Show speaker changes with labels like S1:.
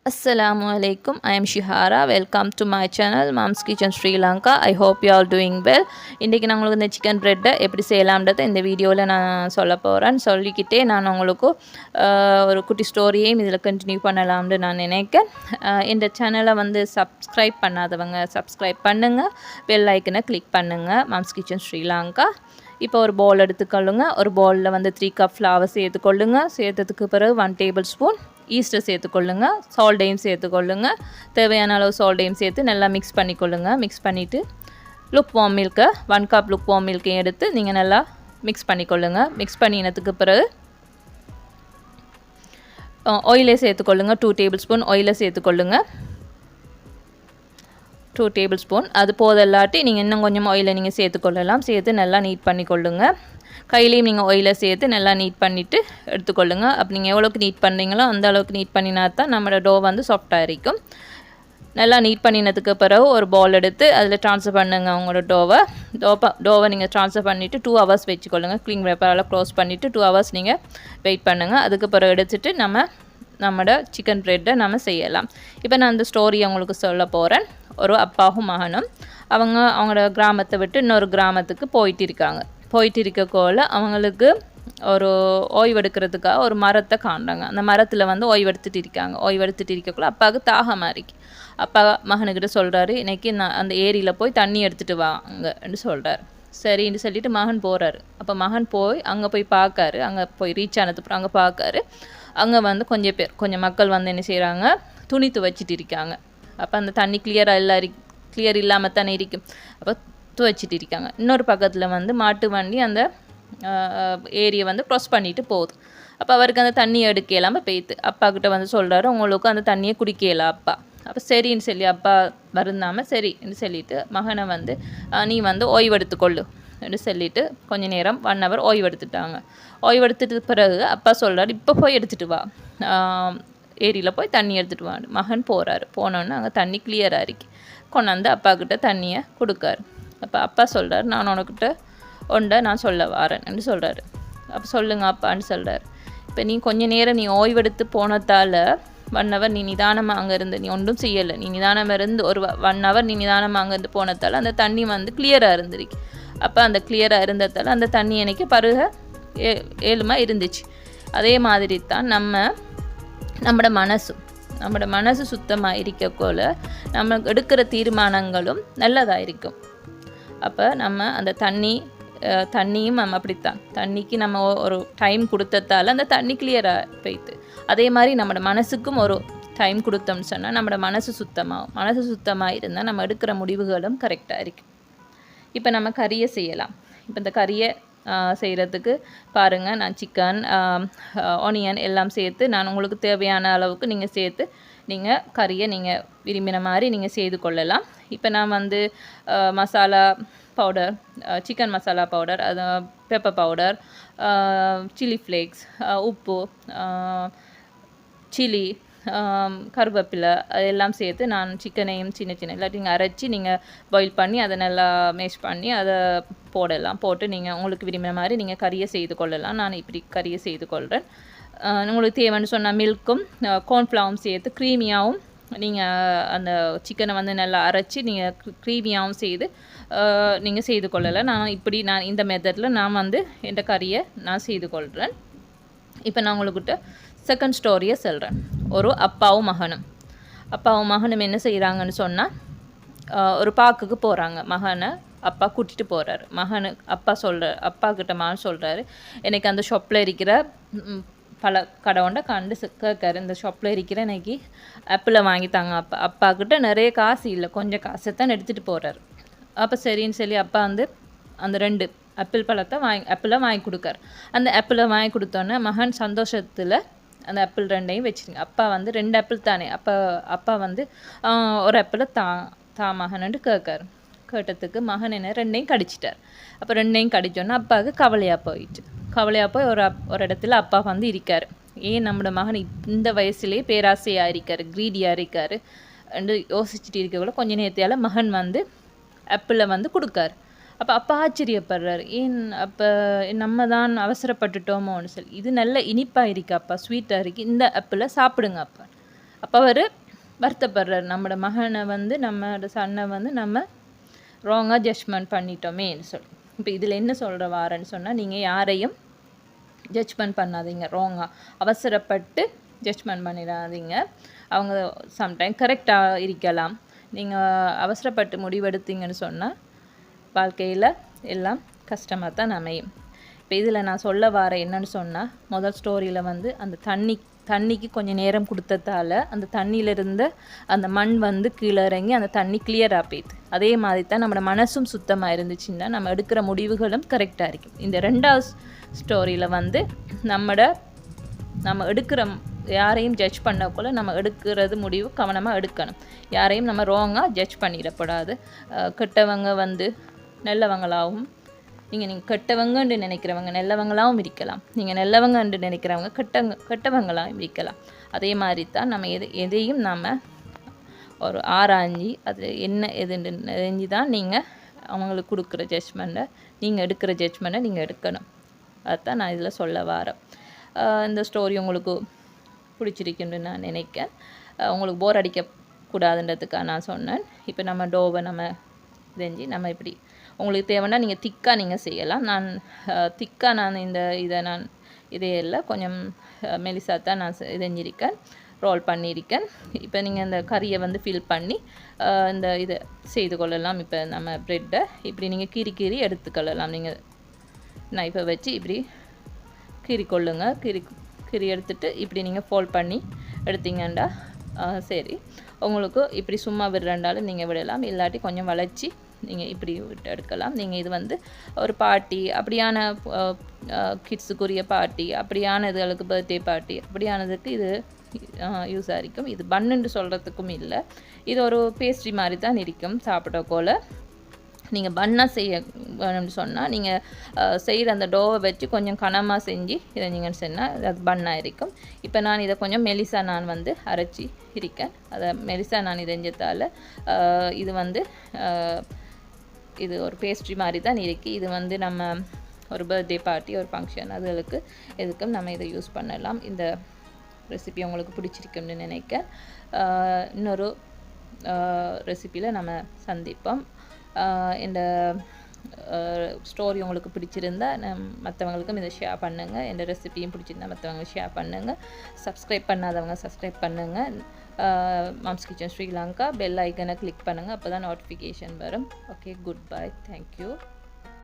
S1: Assalamu alaikum. I am Shihara. Welcome to my channel Mom's Kitchen Sri Lanka. I hope you all doing well. இன்றைக்கி நான் உங்களுக்கு இந்த chicken ப்ரெட்டை எப்படி செய்யலாம்ன்றதை இந்த வீடியோவில் நான் சொல்ல போகிறேன். சொல்லிக்கிட்டே நான் உங்களுக்கு ஒரு குட்டி ஸ்டோரியையும் இதில் கண்டினியூ பண்ணலாம்னு நான் நினைக்கிறேன். இந்த சேனலை வந்து சப்ஸ்கிரைப் பண்ணாதவங்க சப்ஸ்கிரைப் பண்ணுங்கள், பெல் ஐக்கனை கிளிக் பண்ணுங்கள். Moms kitchen Sri Lanka. இப்போ ஒரு பவுல் எடுத்துக்கொள்ளுங்க. ஒரு பவுலில் வந்து 3 கப் ஃப்ளவர் சேர்த்துக்கொள்ளுங்க. சேர்த்ததுக்கு பிறகு 1 டேபிள் ஸ்பூன் ஈஸ்டர் சேர்த்துக்கொள்ளுங்க. சால்ட்டையும் சேர்த்துக்கொள்ளுங்க. தேவையான அளவு சால்ட்டையும் சேர்த்து நல்லா மிக்ஸ் பண்ணிக்கொள்ளுங்க. மிக்ஸ் பண்ணிவிட்டு லுக் வார்ம் மில்க்கை 1 கப் லுக் வார்ம் மில்க்கையும் எடுத்து நீங்கள் நல்லா மிக்ஸ் பண்ணிக்கொள்ளுங்க. மிக்ஸ் பண்ணினதுக்கு பிறகு ஆயிலை சேர்த்துக்கொள்ளுங்க. 2 டேபிள் ஸ்பூன் ஆயிலை சேர்த்துக்கொள்ளுங்க. 2 டேபிள் ஸ்பூன் அது போதல்லாட்டி நீங்கள் இன்னும் கொஞ்சம் ஆயிலை நீங்கள் சேர்த்துக்கொள்ளலாம். சேர்த்து நல்லா நீட் பண்ணிக்கொள்ளுங்க. கையிலையும் நீங்கள் ஆயிலை சேர்த்து நல்லா நீட் பண்ணிவிட்டு எடுத்துக்கொள்ளுங்க. அப்போ நீங்கள் எவ்வளோக்கு நீட் பண்ணுறீங்களோ அந்த அளவுக்கு நீட் பண்ணினா தான் நம்மளோட டோ வந்து சாஃப்டாக இருக்கும். நல்லா நீட் பண்ணினதுக்கு பிறகு ஒரு பவுல் எடுத்து அதில் ட்ரான்ஸ்ஃபர் பண்ணுங்க. உங்களோட டோவை நீங்கள் ட்ரான்ஸ்ஃபர் பண்ணிவிட்டு 2 ஹவர்ஸ் வச்சுக்கொள்ளுங்க. க்ளீன் பேப்பரால் க்ளோஸ் பண்ணிவிட்டு 2 ஹவர்ஸ் நீங்கள் வெயிட் பண்ணுங்கள். அதுக்கு பிறகு எடுத்துகிட்டு நம்மளோட சிக்கன் ப்ரெட்டை நம்ம செய்யலாம். இப்போ நான் அந்த ஸ்டோரியை உங்களுக்கு சொல்ல போகிறேன். ஒரு அப்பாவும் மகனும் அவங்களோட கிராமத்தை விட்டு இன்னொரு கிராமத்துக்கு போயிட்டு இருக்கக்கோல அவங்களுக்கு ஒரு ஓய்வெடுக்கிறதுக்காக ஒரு மரத்தை காண்றாங்க. அந்த மரத்தில் வந்து ஓய்வெடுத்துட்டு இருக்கக்குள்ள அப்பாவுக்கு தாகமாக இருக்கு. அப்பா மகனுக்கிட்ட சொல்கிறாரு, இன்றைக்கி நான் அந்த ஏரியில் போய் தண்ணி எடுத்துகிட்டு வாங்கன்னு சொல்கிறார். சரின்னு சொல்லிட்டு மகன் போகிறாரு. அப்போ மகன் போய் அங்கே போய் பார்க்காரு. அங்கே போய் ரீச் ஆனதுக்கப்புறம் அங்கே பார்க்காரு. அங்கே வந்து கொஞ்சம் மக்கள் வந்து என்ன செய்கிறாங்க, துணி துவைச்சிட்டு இருக்காங்க. அப்போ அந்த தண்ணி கிளியர் இல்லாமல் தானே இருக்கும். அப்போ துவைச்சிட்டு இருக்காங்க. இன்னொரு பக்கத்தில் வந்து மாட்டு வண்டி அந்த ஏரியை வந்து க்ராஸ் பண்ணிட்டு போகுது. அப்போ அவருக்கு அந்த தண்ணியை எடுக்க இல்லாமல் போய்த்து அப்பா கிட்ட வந்து சொல்கிறாரு, உங்களுக்கு அந்த தண்ணியை குடிக்கல அப்பா. அப்போ சரின்னு சொல்லி அப்பா வருந்தாமல் சரின்னு சொல்லிட்டு மகனை வந்து நீ வந்து ஓய்வெடுத்துக்கொள்ளு என்று சொல்லிட்டு கொஞ்சம் நேரம் 1 ஹவர் ஓய்வெடுத்துட்டாங்க. ஓய்வெடுத்துட்டு பிறகு அப்பா சொல்கிறார், இப்போ போய் எடுத்துகிட்டு வா, ஏரியில் போய் தண்ணி எடுத்துகிட்டு வான்னு. மகன் போகிறாரு. போனோன்னு அங்கே தண்ணி கிளியராக இருக்கு. கொண்டாந்து அப்பா கிட்ட தண்ணியை கொடுக்காரு. அப்போ அப்பா சொல்கிறார், நான் உன்கிட்ட நான் சொல்ல வரேன்னு சொல்கிறாரு. அப்போ சொல்லுங்க அப்பான்னு சொல்கிறார். இப்போ நீ கொஞ்சம் நேரம் நீ ஓய்வெடுத்து போனதால் 1 ஹவர் நீ நிதானமாக அங்கே இருந்து நீ ஒன்றும் செய்யலை. நீ நிதானமாக இருந்து ஒரு 1 ஹவர் நீ நிதானமாக அங்கேருந்து போனதால் அந்த தண்ணி வந்து கிளியராக இருந்திருக்கு. அப்போ அந்த கிளியராக இருந்ததால் அந்த தண்ணி எனக்கு பருக ஏழுமா இருந்துச்சு. அதே மாதிரி தான் நம்மளோட மனசு சுத்தமாக இருக்கக்கோல நம்ம எடுக்கிற தீர்மானங்களும் நல்லதாக இருக்கும். அப்போ நம்ம அந்த தண்ணியும் நம்ம அப்படித்தான், தண்ணிக்கு நம்ம ஒரு டைம் கொடுத்ததால் அந்த தண்ணி கிளியராக போய்த்து. அதே மாதிரி நம்மளோட மனசுக்கும் ஒரு டைம் கொடுத்தோம்னு சொன்னால் நம்மளோட மனசு சுத்தமாக இருந்தால் நம்ம எடுக்கிற முடிவுகளும் கரெக்டாக இருக்கும். இப்போ நம்ம கறியை செய்யலாம். இப்போ இந்த கறியை செய்கிறதுக்கு பாருங்கள், நான் சிக்கன் ஆனியன் எல்லாம் சேர்த்து நான் உங்களுக்கு தேவையான அளவுக்கு நீங்கள் சேர்த்து நீங்கள் கறியை நீங்கள் விரும்பின மாதிரி நீங்கள் செய்து கொள்ளலாம். இப்போ நான் வந்து masala powder, chicken masala powder, அது பெப்பர் பவுடர், சில்லி ஃப்ளேக்ஸ், உப்பு, சில்லி, கருவேப்பிலை அதெல்லாம் சேர்த்து நான் சிக்கனையும் சின்ன இல்லாட்டி நீங்கள் அரைச்சி நீங்கள் பாயில் பண்ணி அதை நல்லா மேஷ் பண்ணி அதை போட்டு நீங்கள் உங்களுக்கு விரும்பின மாதிரி நீங்கள் கறியை செய்து கொள்ளலாம். நான் இப்படி கறியை செய்து கொள்கிறேன். உங்களுக்கு தேவைன்னு சொன்னால் மில்க்கும் கார்ன்ஃப்ளவரும் சேர்த்து க்ரீமியாகவும் நீங்கள் அந்த சிக்கனை வந்து நல்லா அரைச்சி நீங்கள் க்ரீமியாகவும் நீங்கள் செய்து கொள்ளலாம். நான் இந்த மெத்தடில் நான் வந்து இந்த கறியை நான் செய்து கொள்கிறேன். இப்போ நான் உங்கள்கிட்ட செகண்ட் ஸ்டோரியை சொல்கிறேன். ஒரு அப்பாவும் மகனும் என்ன செய்கிறாங்கன்னு சொன்னால் ஒரு பார்க்குக்கு போகிறாங்க. மகனை அப்பா கூட்டிகிட்டு போகிறாரு. அப்பா கிட்ட மகன் சொல்கிறாரு, எனக்கு அந்த ஷாப்பில் இருக்கிற பல கடவுண்ட கண்டு கேட்காரு, இந்த ஷாப்பில் இருக்கிற இன்னைக்கு ஆப்பிளை வாங்கித்தாங்க அப்பா கிட்ட நிறைய காசு இல்லை, கொஞ்சம் காசை தான் எடுத்துகிட்டு போகிறாரு. அப்போ சரின்னு சொல்லி அப்பா வந்து அந்த 2 ஆப்பிளை வாங்கி கொடுக்காரு. அந்த ஆப்பிளை வாங்கி கொடுத்தோன்னே மகன் சந்தோஷத்தில் அந்த ஆப்பிள் 2ஐயும் வச்சுருங்க. அப்பா வந்து 2 ஆப்பிள் தானே, அப்பா வந்து ஒரு ஆப்பிளை தா மகன்ட்டு கேட்டதுக்கு மகன் என்ன 2ஐயும் கடிச்சிட்டார். அப்போ 2ஐயும் கடிச்சோன்னா அப்பாவுக்கு கவலையாக போய் ஒரு இடத்துல அப்பா வந்து இருக்கார். ஏன் நம்மளோட மகன் இந்த வயசுலேயே பேராசையாக இருக்கார், க்ரீடியாக இருக்கார் என்று யோசிச்சுட்டு இருக்கக்குள்ள கொஞ்ச நேரத்தால் மகன் வந்து ஆப்பிளை வந்து கொடுக்காரு. அப்போ அப்பா ஆச்சரியப்படுறாரு, ஏன் அப்போ நம்ம தான் அவசரப்பட்டுட்டோமோன்னு சொல்லி. இது நல்ல இனிப்பாக இருக்கு அப்பா, ஸ்வீட்டாக இருக்குது, இந்த ஆப்பிளை சாப்பிடுங்க அப்பா. அப்போ அவர் வருத்தப்படுறார், நம்மளோட மகனை வந்து நம்மளோட சன்னை வந்து நம்ம ராங்காக ஜட்ஜ்மெண்ட் பண்ணிட்டோமேன்னு சொல்லி. இப்போ இதில் என்ன சொல்கிற வாரன்னு சொன்னால், நீங்கள் யாரையும் ஜட்ஜ்மெண்ட் பண்ணாதீங்க, ராங்காக அவசரப்பட்டு ஜட்ஜ்மெண்ட் பண்ணிடாதீங்க. அவங்க சம்டைம் கரெக்டாக இருக்கலாம். நீங்கள் அவசரப்பட்டு முடிவெடுத்தீங்கன்னு சொன்னால் வாழ்க்கையில் எல்லாம் கஷ்டமாக தான் அமையும். இப்போ இதில் நான் சொல்ல வர என்னன்னு சொன்னால், முதல் ஸ்டோரியில் வந்து அந்த தண்ணிக்கு கொஞ்சம் நேரம் கொடுத்ததால அந்த தண்ணியில் இருந்த அந்த மண் வந்து கீழே இறங்கி அந்த தண்ணி கிளியராக போயிடுது. அதே மாதிரி தான் நம்மளோட மனசும் சுத்தமாக இருந்துச்சுன்னா நம்ம எடுக்கிற முடிவுகளும் கரெக்டாக இருக்கும். இந்த 2வது ஸ்டோரியில் வந்து நம்ம எடுக்கிற யாரையும் ஜட்ஜ் பண்ணக்குள்ள நம்ம எடுக்கிறது முடிவு கவனமாக எடுக்கணும். யாரையும் நம்ம ராங்காக ஜட்ஜ் பண்ணிடக்கூடாது. கெட்டவங்க வந்து நல்லவங்களாகவும், நீங்கள் கெட்டவங்கன்னு நினைக்கிறவங்க நல்லவங்களாகவும் இருக்கலாம். நீங்கள் நல்லவங்கன்னு நினைக்கிறவங்க கெட்டவங்களாகவும் இருக்கலாம். அதே மாதிரி தான் நம்ம எதையும் நம்ம ஒரு ஆராய்ஞ்சி அது என்ன எதுன்னு தெரிஞ்சு தான் நீங்கள் அவங்களுக்கு கொடுக்குற ஜட்ஜ்மெண்ட்டை, நீங்கள் எடுக்கிற ஜட்ஜ்மெண்ட்டை நீங்கள் எடுக்கணும். அதுதான் நான் இதில் சொல்ல வரேன். இந்த ஸ்டோரி உங்களுக்கு பிடிச்சிருக்குன்னு நான் நினைக்கிறேன். உங்களுக்கு போர் அடிக்கக்கூடாதுன்றதுக்காக நான் சொன்னேன். இப்போ நம்ம டோவை நம்ம செஞ்சு நம்ம இப்படி உங்களுக்கு தேவைன்னா நீங்கள் திக்காக நீங்கள் செய்யலாம். நான் திக்காக நான் இதையெல்லாம் கொஞ்சம் மெலிசாக தான் நான் செஞ்சிருக்கேன், ரோல் பண்ணியிருக்கேன். இப்போ நீங்கள் இந்த கறியை வந்து ஃபில் பண்ணி இந்த இதை செய்து கொள்ளலாம். இப்போ நம்ம ப்ரெட்டை இப்படி நீங்கள் கீறி எடுத்துக்கொள்ளலாம். நீங்கள் நைஃபை வச்சு இப்படி கீறிக்கொள்ளுங்க. கீறி எடுத்துட்டு இப்படி நீங்கள் ஃபோல்ட் பண்ணி எடுத்தீங்கண்டா சரி. உங்களுக்கு இப்படி சும்மா விடுறாண்டாலும் நீங்கள் விடலாம், இல்லாட்டி கொஞ்சம் வளைச்சி நீங்கள் இப்படி விட்டு எடுக்கலாம். நீங்கள் இது வந்து ஒரு பார்ட்டி அப்படியான கிட்ஸுக்குரிய பார்ட்டி அப்படியான இதுகளுக்கு பர்த்டே பார்ட்டி அப்படியானதுக்கு இது யூஸ் ஆகிருக்கும். இது பன்னுன்னு சொல்கிறதுக்கும் இல்லை, இது ஒரு பேஸ்ட்ரி மாதிரி தான் இருக்கும் சாப்பிடக்கோல. நீங்கள் பன்னாக செய்ய வேணும்னு சொன்னால் நீங்கள் செய்கிற அந்த டோவை வச்சு கொஞ்சம் கனமாக செஞ்சு இதை நீங்கள் சொன்னால் அது பன்னாக இருக்கும். இப்போ நான் இதை கொஞ்சம் மெலிசா நான் வந்து அரைச்சி இருக்கேன். அதை மெலிசா நான் செஞ்சதால் இது வந்து இது ஒரு பேஸ்ட்ரி மாதிரி தான் இருக்குது. இது வந்து நம்ம ஒரு பர்த்டே பார்ட்டி ஒரு ஃபங்க்ஷன் அதுகளுக்கு எதுக்கும் நம்ம இதை யூஸ் பண்ணலாம். இந்த ரெசிபி உங்களுக்கு பிடிச்சிருக்குன்னு நினைக்கிறேன். இன்னொரு ரெசிப்பியில் நம்ம சந்திப்போம். இந்த ஸ்டோரி உங்களுக்கு பிடிச்சிருந்தா மற்றவங்களுக்கும் இதை ஷேர் பண்ணுங்கள். இந்த ரெசிபியும் பிடிச்சிருந்தா மற்றவங்க ஷேர் பண்ணுங்கள். சப்ஸ்கிரைப் பண்ணாதவங்க சப்ஸ்கிரைப் பண்ணுங்கள். மாம்ஸ் கிச்சன் ஸ்ரீலங்கா பெல் ஐக்கனை கிளிக் பண்ணுங்கள், அப்போ தான் நோட்டிஃபிகேஷன் வரும். Okay, good bye, thank you.